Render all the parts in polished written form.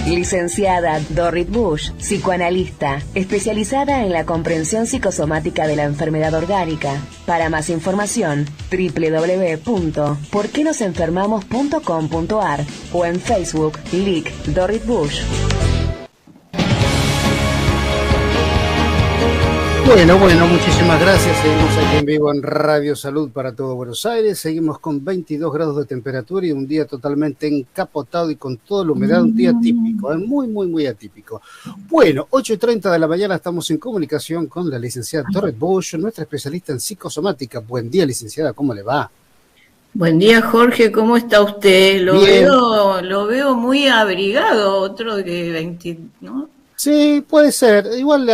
Licenciada Dorrit Bush, psicoanalista, especializada en la comprensión psicosomática de la enfermedad orgánica. Para más información, www.porquenosenfermamos.com.ar o en Facebook, Lic Dorrit Bush. Bueno, muchísimas gracias. Seguimos aquí en vivo en Radio Salud para todo Buenos Aires. Seguimos con 22 grados de temperatura y un día totalmente encapotado y con toda la humedad, un día típico, muy atípico. Bueno, 8:30 de la mañana estamos en comunicación con la licenciada Dorrit Bush, nuestra especialista en psicosomática. Buen día, licenciada, ¿cómo le va? Buen día, Jorge, ¿cómo está usted? Lo veo muy abrigado, otro de 20, ¿no? Sí, puede ser. Igual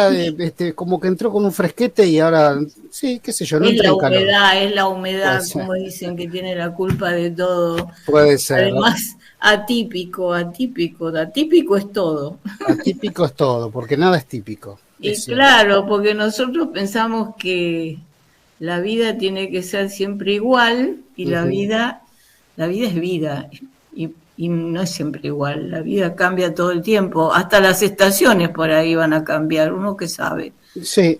como que entró con un fresquete y ahora, sí, qué sé yo, no entra en calor. Es la humedad, como dicen, que tiene la culpa de todo. Puede ser. Además, atípico es todo. Atípico es todo, porque nada es típico. Y claro, porque nosotros pensamos que la vida tiene que ser siempre igual y la vida es vida. Y no es siempre igual, la vida cambia todo el tiempo, hasta las estaciones por ahí van a cambiar, uno que sabe. Sí.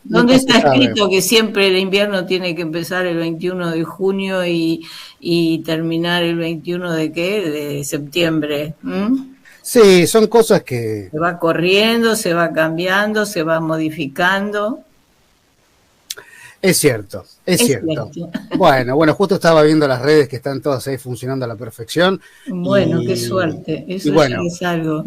¿Dónde está escrito que siempre el invierno tiene que empezar el 21 de junio y terminar el 21 de septiembre? Sí, son cosas que... Se va corriendo, se va cambiando, se va modificando. Es cierto. Bueno, justo estaba viendo las redes que están todas ahí funcionando a la perfección. Bueno, qué suerte, eso ya es algo.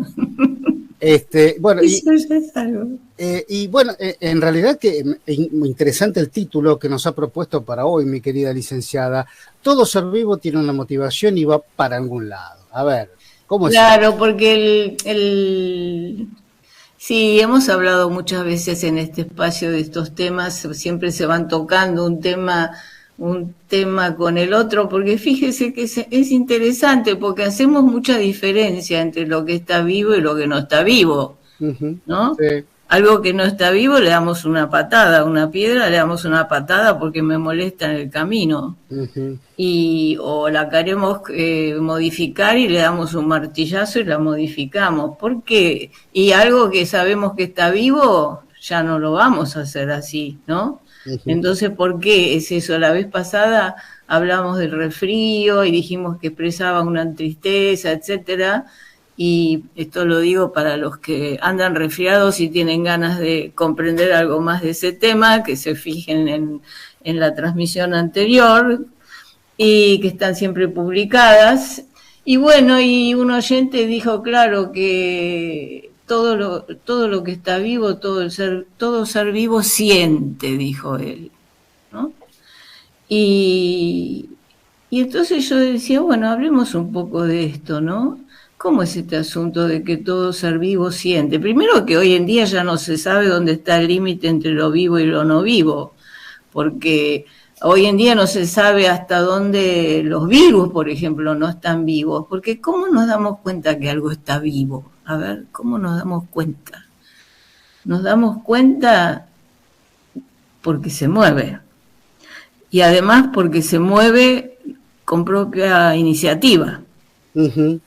En realidad que interesante el título que nos ha propuesto para hoy, mi querida licenciada. Todo ser vivo tiene una motivación y va para algún lado. A ver, ¿cómo es? Claro, porque sí, hemos hablado muchas veces en este espacio de estos temas, siempre se van tocando un tema con el otro, porque fíjese que es interesante, porque hacemos mucha diferencia entre lo que está vivo y lo que no está vivo, ¿no? Sí. Algo que no está vivo le damos una patada, una piedra le damos una patada porque me molesta en el camino, o la queremos modificar y le damos un martillazo y la modificamos. ¿Por qué? Y algo que sabemos que está vivo, ya no lo vamos a hacer así, ¿no? Entonces, ¿por qué es eso? La vez pasada hablamos del resfrío y dijimos que expresaba una tristeza, etcétera. Y esto lo digo para los que andan resfriados y tienen ganas de comprender algo más de ese tema, que se fijen en la transmisión anterior y que están siempre publicadas. Y bueno, y un oyente dijo, claro, que todo lo que está vivo, todo ser vivo siente, dijo él, ¿no? Y entonces yo decía, bueno, hablemos un poco de esto, ¿no? ¿Cómo es este asunto de que todo ser vivo siente? Primero, que hoy en día ya no se sabe dónde está el límite entre lo vivo y lo no vivo, porque hoy en día no se sabe hasta dónde los virus, por ejemplo, no están vivos, porque ¿cómo nos damos cuenta que algo está vivo? A ver, ¿cómo nos damos cuenta? Nos damos cuenta porque se mueve, y además porque se mueve con propia iniciativa.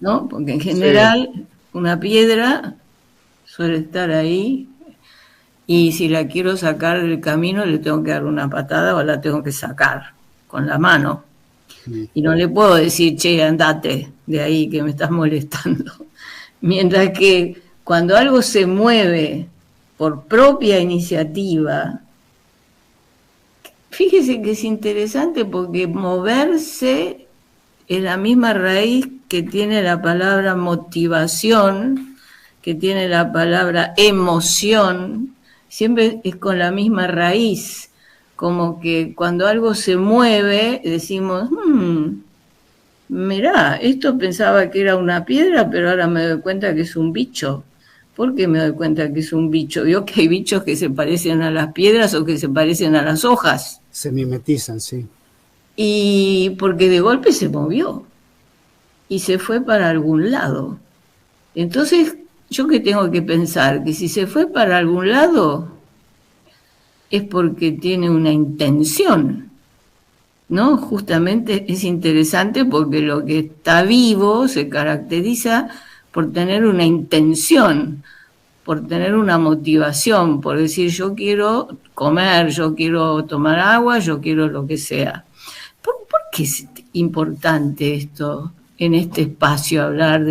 ¿No? Porque en general una piedra suele estar ahí y si la quiero sacar del camino le tengo que dar una patada o la tengo que sacar con la mano. Y no le puedo decir, che, andate de ahí que me estás molestando. Mientras que cuando algo se mueve por propia iniciativa, fíjese que es interesante porque moverse es la misma raíz que tiene la palabra motivación, que tiene la palabra emoción, siempre es con la misma raíz, como que cuando algo se mueve decimos, mirá, esto pensaba que era una piedra, pero ahora me doy cuenta que es un bicho. ¿Por qué me doy cuenta que es un bicho? Vio que hay bichos que se parecen a las piedras o que se parecen a las hojas. Se mimetizan, sí. Y porque de golpe se movió y se fue para algún lado. Entonces, ¿yo qué tengo que pensar? Que si se fue para algún lado es porque tiene una intención, ¿no? Justamente es interesante porque lo que está vivo se caracteriza por tener una intención, por tener una motivación, por decir yo quiero comer, yo quiero tomar agua, yo quiero lo que sea. ¿Por qué es importante esto en este espacio, hablar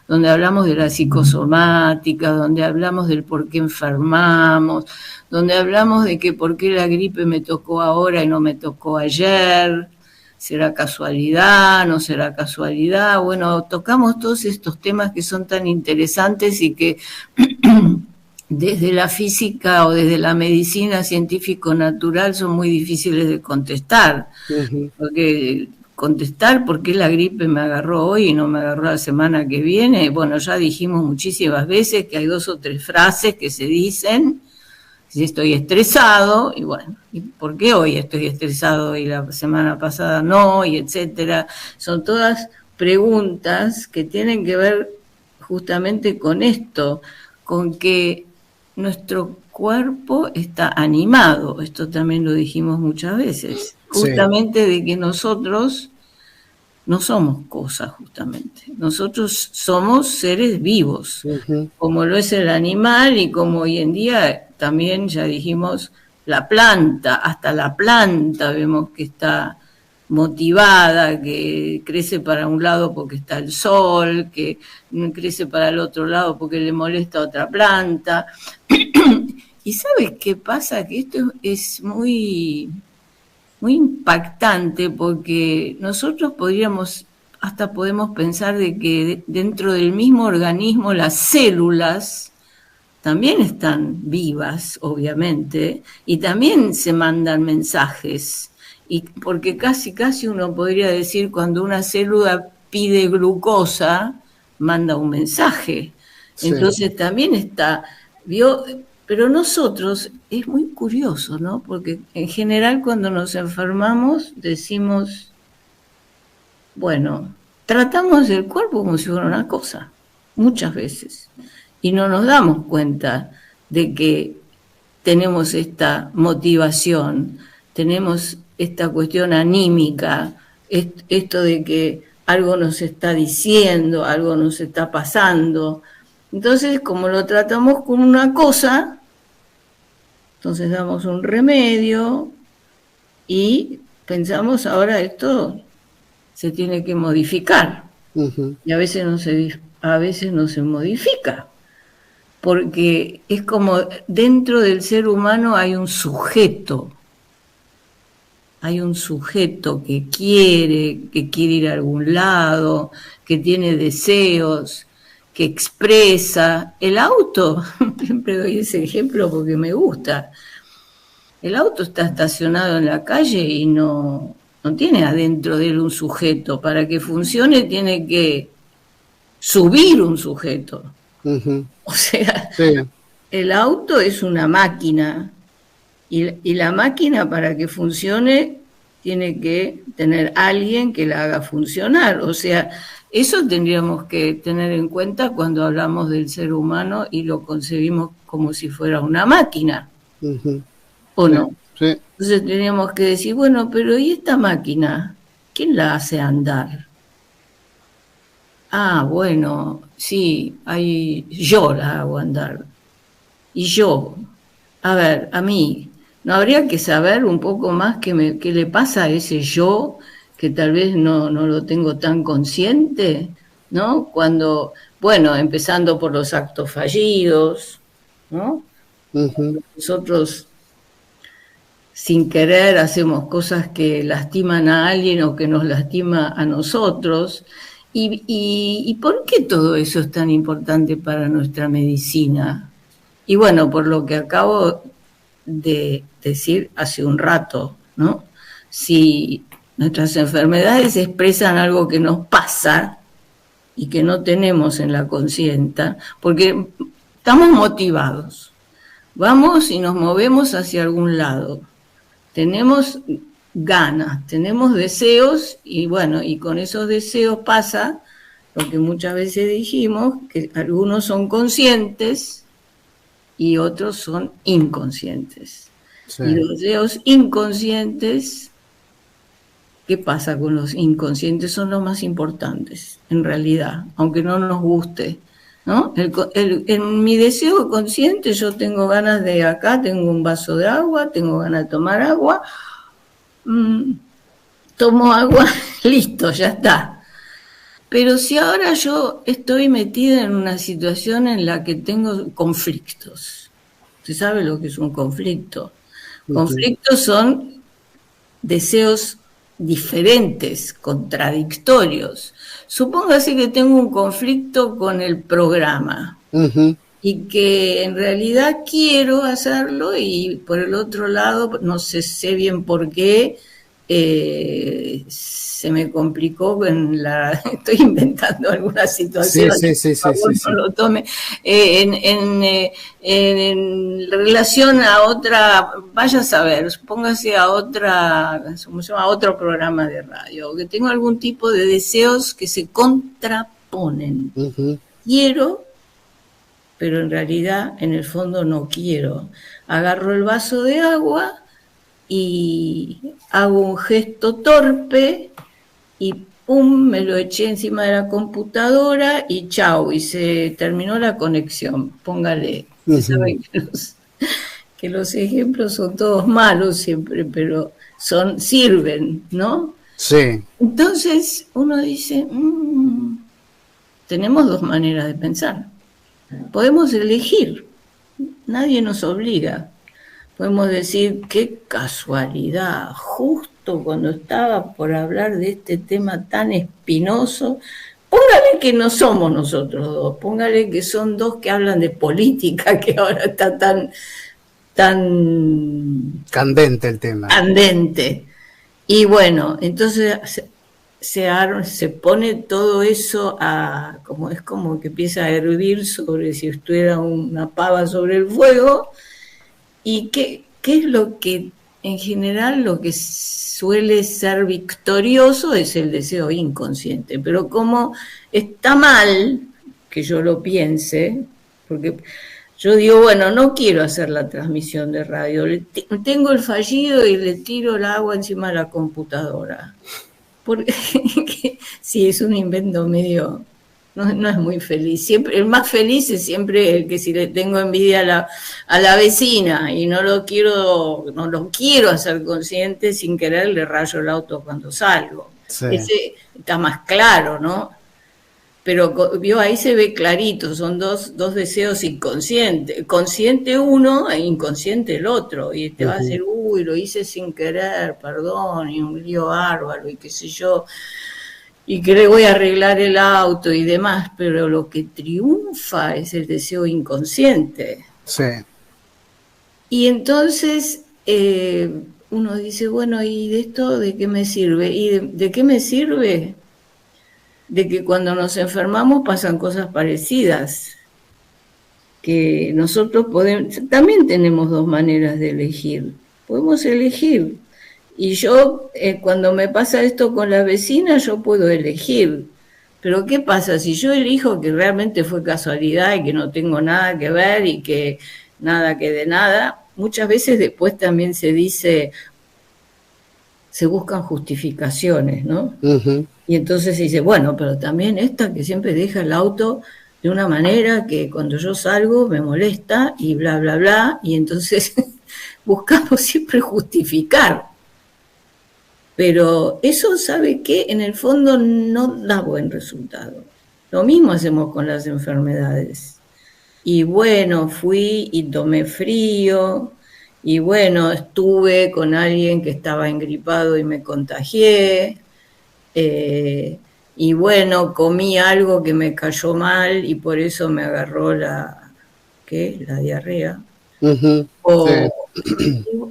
donde hablamos de la psicosomática, donde hablamos del por qué enfermamos, donde hablamos de que por qué la gripe me tocó ahora y no me tocó ayer? ¿Será casualidad? ¿No será casualidad? Bueno, tocamos todos estos temas que son tan interesantes y que desde la física o desde la medicina científico-natural son muy difíciles de contestar. Porque contestar por qué la gripe me agarró hoy y no me agarró la semana que viene, bueno, ya dijimos muchísimas veces que hay 2 o 3 frases que se dicen. Si estoy estresado, y bueno, ¿y por qué hoy estoy estresado y la semana pasada no? Y etcétera. Son todas preguntas que tienen que ver justamente con esto, con que nuestro cuerpo está animado. Esto también lo dijimos muchas veces. Justamente sí. De que nosotros no somos cosas, justamente. Nosotros somos seres vivos, como lo es el animal y como hoy en día también ya dijimos la planta, hasta la planta vemos que está motivada, que crece para un lado porque está el sol, que crece para el otro lado porque le molesta a otra planta. ¿Y sabes qué pasa? Que esto es muy impactante, porque nosotros podemos pensar de que dentro del mismo organismo las células también están vivas, obviamente, y también se mandan mensajes, y porque casi uno podría decir cuando una célula pide glucosa, manda un mensaje. Sí. Entonces también está, pero nosotros, es muy curioso, ¿no? Porque en general cuando nos enfermamos decimos, bueno, tratamos el cuerpo como si fuera una cosa, muchas veces, y no nos damos cuenta de que tenemos esta motivación, tenemos esta cuestión anímica, esto de que algo nos está diciendo, algo nos está pasando. Entonces, como lo tratamos con una cosa, entonces damos un remedio y pensamos, ahora esto se tiene que modificar. Y a veces no se modifica, porque es como dentro del ser humano hay un sujeto que quiere ir a algún lado, que tiene deseos, que expresa. El auto, siempre doy ese ejemplo porque me gusta, el auto está estacionado en la calle y no tiene adentro de él un sujeto. Para que funcione tiene que subir un sujeto. O sea, sí. El auto es una máquina y la máquina, para que funcione, tiene que tener alguien que la haga funcionar. O sea, eso tendríamos que tener en cuenta cuando hablamos del ser humano y lo concebimos como si fuera una máquina. ¿O no? Sí. Entonces teníamos que decir, bueno, pero ¿y esta máquina? ¿Quién la hace andar? Ah, bueno, sí, yo la hago andar. Y yo, a ver, a mí, ¿no habría que saber un poco más qué le pasa a ese yo, que tal vez no lo tengo tan consciente, ¿no? Cuando, bueno, empezando por los actos fallidos, ¿no? Nosotros, sin querer, hacemos cosas que lastiman a alguien o que nos lastima a nosotros. ¿Y por qué todo eso es tan importante para nuestra medicina? Y bueno, por lo que acabo de decir hace un rato, ¿no? Si nuestras enfermedades expresan algo que nos pasa y que no tenemos en la conciencia, porque estamos motivados, vamos y nos movemos hacia algún lado, tenemos ganas, tenemos deseos y bueno, y con esos deseos pasa lo que muchas veces dijimos, que algunos son conscientes y otros son inconscientes. Sí. Y los deseos inconscientes ¿Qué pasa con los inconscientes? Son los más importantes, en realidad, aunque no nos guste, ¿no? En mi deseo consciente yo tengo ganas de acá, tengo un vaso de agua, tengo ganas de tomar agua, tomo agua, listo, ya está. Pero si ahora yo estoy metida en una situación en la que tengo conflictos, ¿usted sabe lo que es un conflicto? Conflictos son deseos diferentes, contradictorios. Supóngase que tengo un conflicto con el programa y que en realidad quiero hacerlo y por el otro lado, no sé bien por qué, se me complicó estoy inventando alguna situación, sí, no lo tome, en relación a otra, vaya a saber, póngase a otra, ¿cómo se llama? A otro programa de radio, que tengo algún tipo de deseos que se contraponen. Quiero, pero en realidad en el fondo no quiero. Agarro el vaso de agua y hago un gesto torpe y pum, me lo eché encima de la computadora y chau, y se terminó la conexión. Póngale. Se sabe que los ejemplos son todos malos siempre, pero sirven, ¿no? Sí. Entonces uno dice, tenemos dos maneras de pensar. Podemos elegir, nadie nos obliga. Podemos decir, qué casualidad, justo cuando estaba por hablar de este tema tan espinoso, póngale que no somos nosotros dos, póngale que son dos que hablan de política, que ahora está tan candente el tema. Candente. Y bueno, entonces se pone todo eso es como que empieza a hervir sobre si estuviera una pava sobre el fuego. ¿Y qué es lo que, en general, lo que suele ser victorioso es el deseo inconsciente? Pero como está mal que yo lo piense, porque yo digo, bueno, no quiero hacer la transmisión de radio, tengo el fallido y le tiro el agua encima de la computadora. Porque sí, es un invento medio... No es muy feliz. Siempre, el más feliz es siempre el que si le tengo envidia a la vecina y no lo quiero hacer consciente, sin querer le rayo el auto cuando salgo. Sí. Ese está más claro, ¿no? Pero vio, ahí se ve clarito, son dos deseos inconscientes. Consciente uno e inconsciente el otro. Y te va a decir, lo hice sin querer, perdón, y un lío bárbaro, y qué sé yo... y que le voy a arreglar el auto y demás, pero lo que triunfa es el deseo inconsciente. Sí. Y entonces uno dice, bueno, ¿y de esto de qué me sirve? ¿Y de qué me sirve? De que cuando nos enfermamos pasan cosas parecidas, que nosotros también tenemos dos maneras de elegir, podemos elegir. Y yo, cuando me pasa esto con la vecina, yo puedo elegir. Pero ¿qué pasa? Si yo elijo que realmente fue casualidad y que no tengo nada que ver y que nada que de nada, muchas veces después también se buscan justificaciones, ¿no? Y entonces se dice, bueno, pero también esta que siempre deja el auto de una manera que cuando yo salgo me molesta y bla, bla, bla. Y entonces buscamos siempre justificar. Pero eso, ¿sabe qué? En el fondo no da buen resultado. Lo mismo hacemos con las enfermedades. Y bueno, fui y tomé frío, y bueno, estuve con alguien que estaba engripado y me contagié, y bueno, comí algo que me cayó mal y por eso me agarró la diarrea.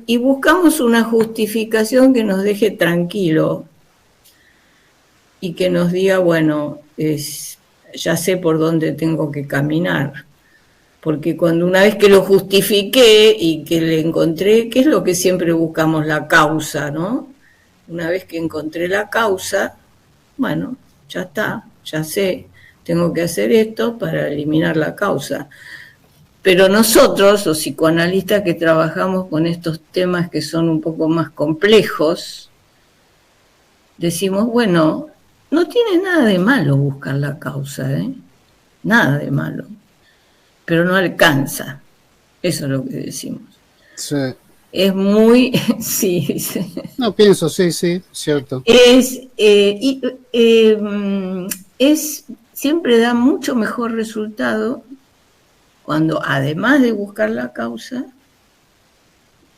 Y buscamos una justificación que nos deje tranquilo y que nos diga, bueno, ya sé por dónde tengo que caminar. Porque cuando una vez que lo justifiqué y que le encontré, ¿qué es lo que siempre buscamos? La causa, ¿no? Una vez que encontré la causa, bueno, ya está, ya sé, tengo que hacer esto para eliminar la causa. Pero nosotros, los psicoanalistas que trabajamos con estos temas que son un poco más complejos, decimos, bueno, no tiene nada de malo buscar la causa, nada de malo, pero no alcanza, eso es lo que decimos. Sí. Es muy, sí. No, pienso, sí, cierto. Siempre da mucho mejor resultado cuando, además de buscar la causa,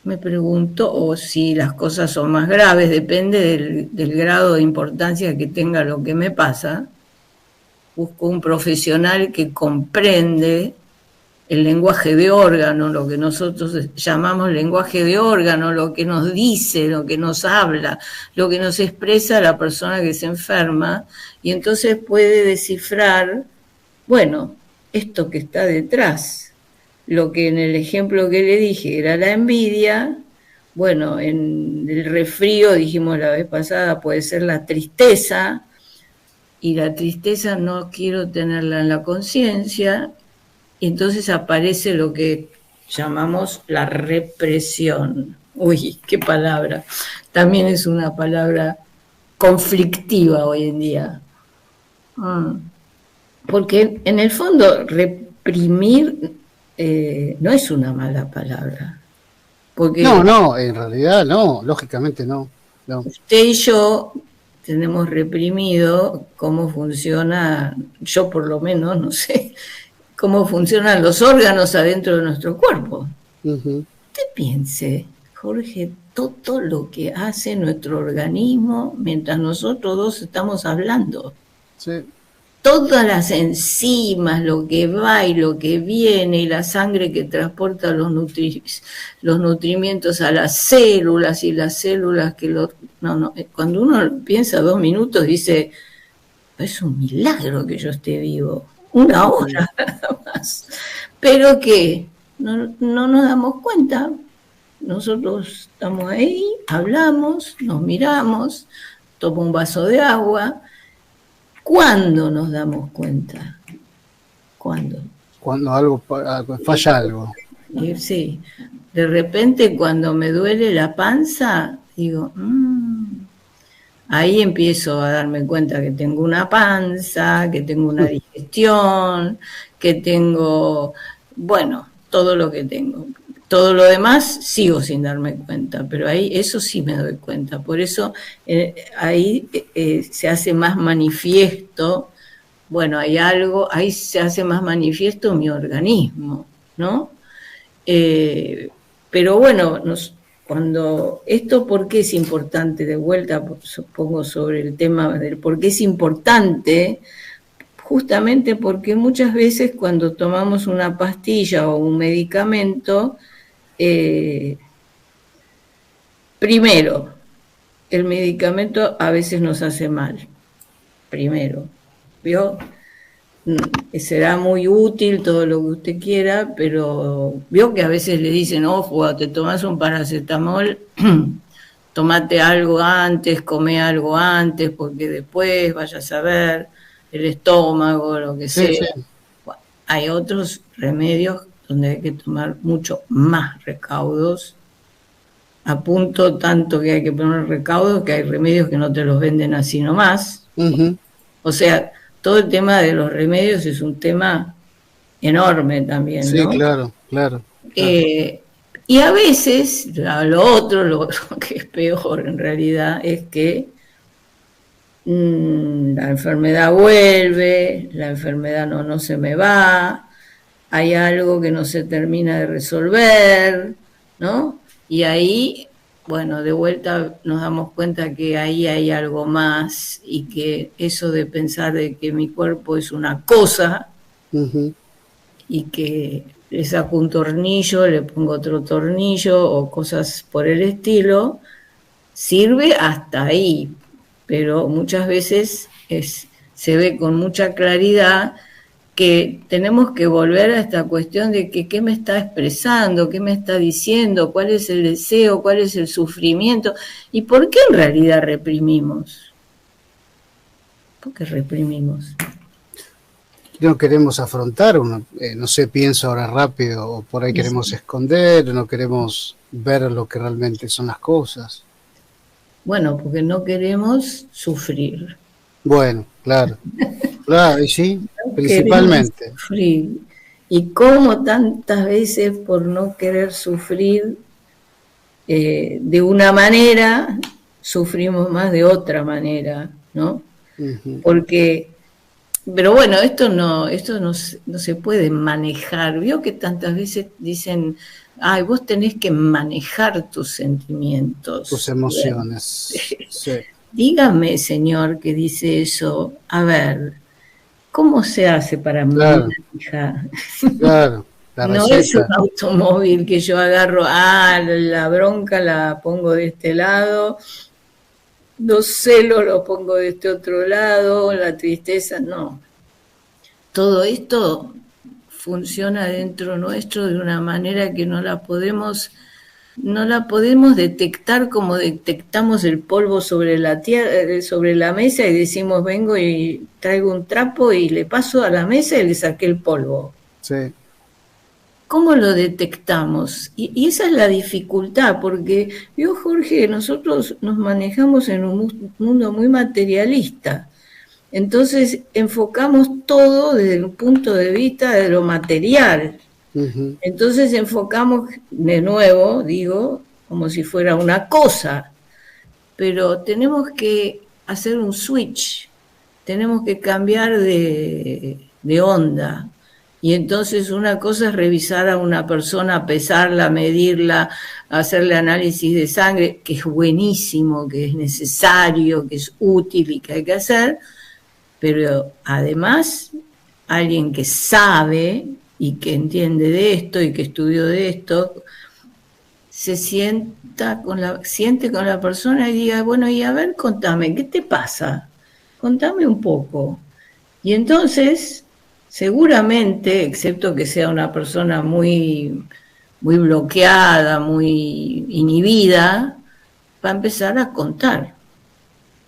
me pregunto, o si las cosas son más graves, depende del grado de importancia que tenga lo que me pasa, busco un profesional que comprende el lenguaje de órgano, lo que nosotros llamamos lenguaje de órgano, lo que nos dice, lo que nos habla, lo que nos expresa la persona que se enferma, y entonces puede descifrar, bueno, esto que está detrás, lo que en el ejemplo que le dije era la envidia, bueno, en el resfrío, dijimos la vez pasada, puede ser la tristeza, y la tristeza no quiero tenerla en la conciencia, y entonces aparece lo que llamamos la represión. Uy, qué palabra. También es una palabra conflictiva hoy en día. Porque en el fondo reprimir no es una mala palabra. Porque no, en realidad no, lógicamente no. Usted y yo tenemos reprimido cómo funciona, yo por lo menos, no sé, cómo funcionan los órganos adentro de nuestro cuerpo. Usted piense, Jorge, todo lo que hace nuestro organismo mientras nosotros dos estamos hablando. Sí. Todas las enzimas, lo que va y lo que viene, y la sangre que transporta los nutrimientos a las células, y las células que los... No, cuando uno piensa 2 minutos dice, es un milagro que yo esté vivo. 1 hora nada más. Pero que no nos damos cuenta. Nosotros estamos ahí, hablamos, nos miramos, tomo un vaso de agua. ¿Cuándo nos damos cuenta? ¿Cuándo? Cuando falla algo. Sí. De repente, cuando me duele la panza, digo, ahí empiezo a darme cuenta que tengo una panza, que tengo una digestión, que tengo, bueno, todo lo que tengo. Todo lo demás sigo sin darme cuenta, pero ahí eso sí me doy cuenta. Por eso ahí se hace más manifiesto, bueno, hay algo, ahí se hace más manifiesto mi organismo, ¿no? Pero bueno, cuando esto, ¿por qué es importante? De vuelta, supongo, sobre el tema del por qué es importante, justamente porque muchas veces cuando tomamos una pastilla o un medicamento, primero, el medicamento a veces nos hace mal. Primero, ¿vio? Será muy útil todo lo que usted quiera, pero vio que a veces le dicen, ojo, te tomas un paracetamol, tomate algo antes, come algo antes, porque después vayas a ver el estómago, lo que sea. Sí. Bueno, hay otros remedios donde hay que tomar mucho más recaudos, a punto tanto que hay que poner recaudos, que hay remedios que no te los venden así nomás. O sea, todo el tema de los remedios es un tema enorme también, ¿no? Sí, claro. Y a veces, lo otro, lo que es peor en realidad, es que la enfermedad vuelve, la enfermedad no se me va, hay algo que no se termina de resolver, ¿no? Y ahí, bueno, de vuelta nos damos cuenta que ahí hay algo más, y que eso de pensar de que mi cuerpo es una cosa, y que le saco un tornillo, le pongo otro tornillo o cosas por el estilo, sirve hasta ahí, pero muchas veces se ve con mucha claridad que tenemos que volver a esta cuestión de que qué me está expresando, qué me está diciendo, cuál es el deseo, cuál es el sufrimiento, y por qué en realidad reprimimos. ¿Por qué reprimimos? No queremos afrontar, no sé, pienso ahora rápido, o por ahí queremos esconder, no queremos ver lo que realmente son las cosas. Bueno, porque no queremos sufrir. Bueno, claro, claro, y sí, No queremos principalmente. sufrir. Y cómo tantas veces por no querer sufrir de una manera, sufrimos más de otra manera, ¿no? Ujú. Porque, pero bueno, esto no se puede manejar. Vio que tantas veces dicen, ay, vos tenés que manejar tus Tus sentimientos. Bueno, emociones, sí, dígame, señor, que dice eso, a ver, ¿cómo se hace para claro, manejar? claro, la No es un receta, automóvil que yo agarro, la bronca la pongo de este lado, los celos los pongo de este otro lado, la tristeza, no. Todo esto funciona dentro nuestro de una manera que no la podemos detectar como detectamos el polvo sobre la tierra, sobre la mesa y decimos vengo y traigo un trapo y le paso a la mesa y le saqué el polvo. sí, ¿Cómo lo detectamos? Y esa es la dificultad, porque, vio Jorge, nosotros nos manejamos en un mundo muy materialista. Entonces enfocamos todo desde el punto de vista de lo material. ujú, Entonces enfocamos de nuevo, digo, como si fuera una cosa, pero tenemos que hacer un switch, tenemos que cambiar de onda. Y entonces una cosa es revisar a una persona, pesarla, medirla, hacerle análisis de sangre, que es buenísimo, que es necesario, que es útil y que hay que hacer, pero además alguien que sabe y que entiende de esto y que estudió de esto, siente con la persona y diga, bueno, y a ver, contame, ¿qué te pasa? Contame un poco. Y entonces, seguramente, excepto que sea una persona muy, muy bloqueada, muy inhibida, va a empezar a contar.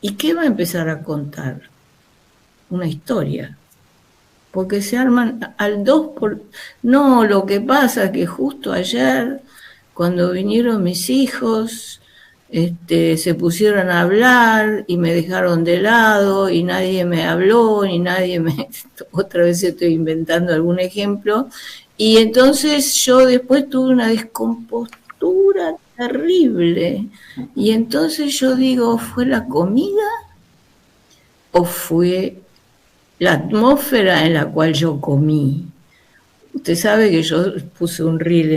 ¿Y qué va a empezar a contar? Una historia. Porque se arman al dos por... No, lo que pasa es que justo ayer, cuando vinieron mis hijos, se pusieron a hablar y me dejaron de lado y nadie me habló, ni nadie me... Otra vez estoy inventando algún ejemplo. Y entonces yo después tuve una descompostura terrible. Y entonces yo digo, ¿fue la comida o fue la atmósfera en la cual yo comí? Usted sabe que yo puse un reel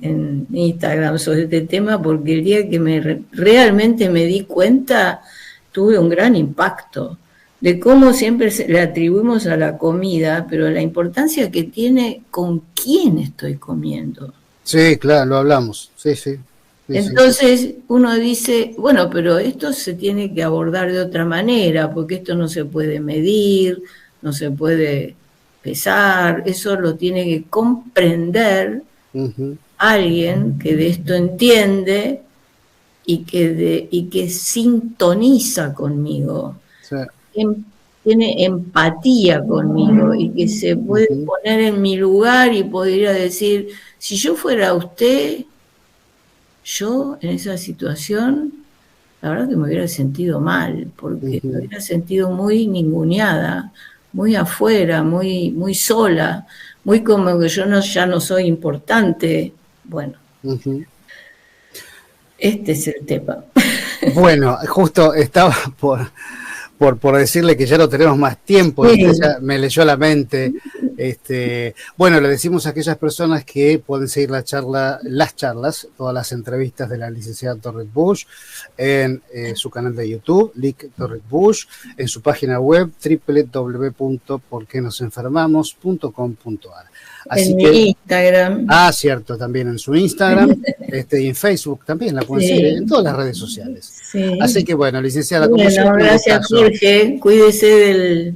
en Instagram sobre este tema porque el día que realmente me di cuenta tuve un gran impacto de cómo siempre le atribuimos a la comida, pero la importancia que tiene con quién estoy comiendo. sí, claro, lo hablamos, sí, sí, sí, sí, Entonces uno dice, bueno, pero esto se tiene que abordar de otra manera, porque esto no se puede medir, no se puede pesar, eso lo tiene que comprender ujú, alguien que de esto entiende y que sintoniza conmigo, sí, tiene empatía conmigo y que se puede ujú, poner en mi lugar y podría decir, si yo fuera usted, yo en esa situación, la verdad que me hubiera sentido mal, porque me ujú, hubiera sentido muy ninguneada, muy afuera, muy, muy sola, muy como que yo ya no soy importante. Bueno, ujú. este es el tema. Bueno, justo estaba por decirle que ya no tenemos más tiempo y usted Sí, ya me leyó la mente. Bueno, le decimos a aquellas personas que pueden seguir las charlas, todas las entrevistas de la licenciada Torres Bush en su canal de YouTube, Lic Torres Bush, en su página web www.porquenosenfermamos.com.ar. Así en que, mi Instagram. cierto, también en su Instagram, y en Facebook también la pueden seguir en Sí, todas las redes sociales. Así sí. que bueno, licenciada, como Bueno, siempre, un gracias gustazo. Jorge. Cuídese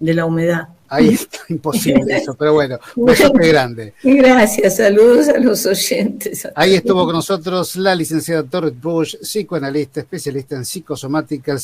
de la humedad. Ahí está, imposible eso, pero bueno, un Bueno, besote grande. gracias. Saludos a los oyentes. Hasta Ahí estuvo luego. con nosotros la licenciada Torres Bush, psicoanalista, especialista en psicosomática, el